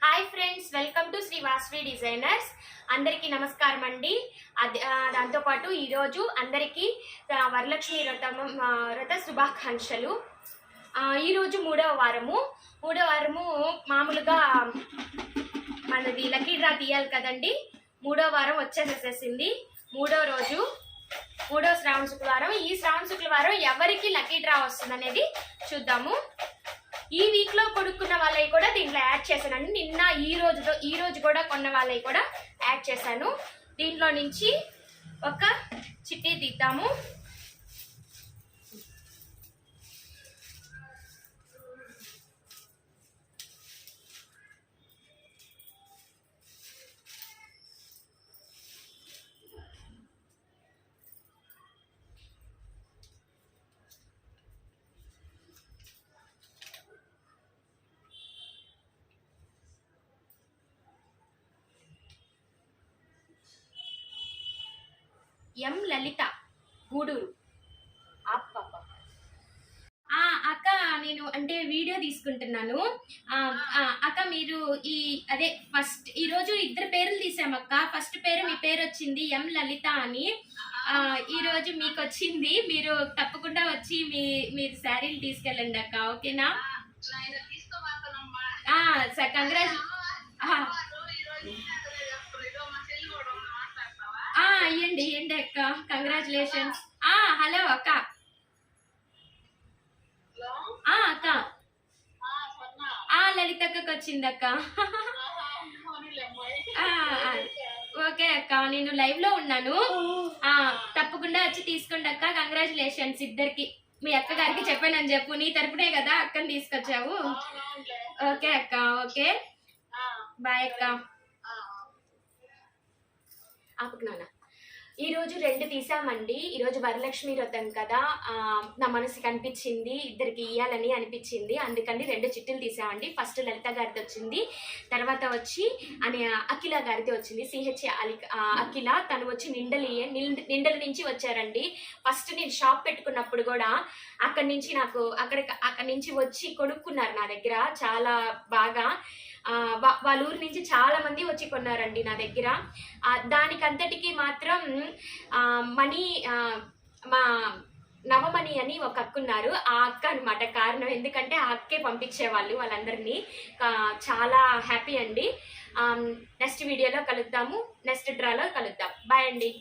Hi friends, welcome to Sri Vasavi designers. అందరికీ నమస్కారం అండి. దాంతోపాటు ఈరోజు అందరికీ వరలక్ష్మి వ్రత శుభాకాంక్షలు. ఈరోజు మూడవ వారము మామూలుగా మనది లక్కీ డ్రా తీయాలి కదండి. మూడో వారం వచ్చేసేసింది. మూడో శ్రావణ శుక్రవారం. ఈ శ్రావణ శుక్రవారం ఎవరికి లక్కీ డ్రా వస్తుంది అనేది చూద్దాము. ఈ వీక్ లో కొనుక్కున్న వాళ్ళవి కూడా దీంట్లో యాడ్ చేశానండి. నిన్న ఈ రోజు కూడా కొన్న వాళ్ళవి కూడా యాడ్ చేశాను. దీంట్లో నుంచి ఒక చిట్టి తీద్దాము. ఎం లలిత, గూడూరు. అక్క, నేను అంటే వీడియో తీసుకుంటున్నాను. అక్క, మీరు ఈరోజు ఇద్దరు పేర్లు తీసామక్క. ఫస్ట్ పేరు మీ పేరు వచ్చింది ఎం లలిత అని. ఈరోజు మీకు వచ్చింది. మీరు తప్పకుండా వచ్చి మీరు శారీలు తీసుకెళ్ళండి అక్క, ఓకేనా? ఇయ్యండి అక్క, కంగ్రాచులేషన్స్. హలో అక్క. అక్క, లలిత అక్కకి వచ్చింది అక్క. ఓకే అక్క, నేను లైవ్ లో ఉన్నాను. తప్పకుండా వచ్చి తీసుకోండి అక్క. కంగ్రాచులేషన్స్ ఇద్దరికి. మీ అక్క గారికి చెప్పానని చెప్పు. నీ తరపునే కదా అక్కని తీసుకొచ్చావు. ఓకే అక్క, ఓకే, బాయ్ అక్క. ఆపుకున్నానా? ఈరోజు 2 తీసామండి. ఈరోజు వరలక్ష్మి వ్రతం కదా, నా మనసుకి అనిపించింది, ఇద్దరికి ఇయ్యాలని అనిపించింది, అందుకని 2 చిట్టులు తీసామండి. ఫస్ట్ లలిత గారిది వచ్చింది, తర్వాత వచ్చి అఖిల గారిది వచ్చింది. సిహెచ్ అఖిల. తను వచ్చి నిండల నుంచి వచ్చారండి. ఫస్ట్ నేను షాప్ పెట్టుకున్నప్పుడు కూడా అక్కడి నుంచి వచ్చి కొనుక్కున్నారు నా దగ్గర. చాలా బాగా వాళ్ళ ఊరి నుంచి చాలా మంది వచ్చి కొన్నారండి నా దగ్గర. దానికంతటికి మాత్రం మనీ, మా నవమణి అని ఒక అక్క ఉన్నారు. ఆ అక్క అనమాట కారణం. ఎందుకంటే ఆ అక్కే పంపించేవాళ్ళు వాళ్ళందరినీ. చాలా హ్యాపీ అండి. నెక్స్ట్ వీడియోలో కలుద్దాము. నెక్స్ట్ డ్రాలో కలుద్దాం. బాయ్ అండి.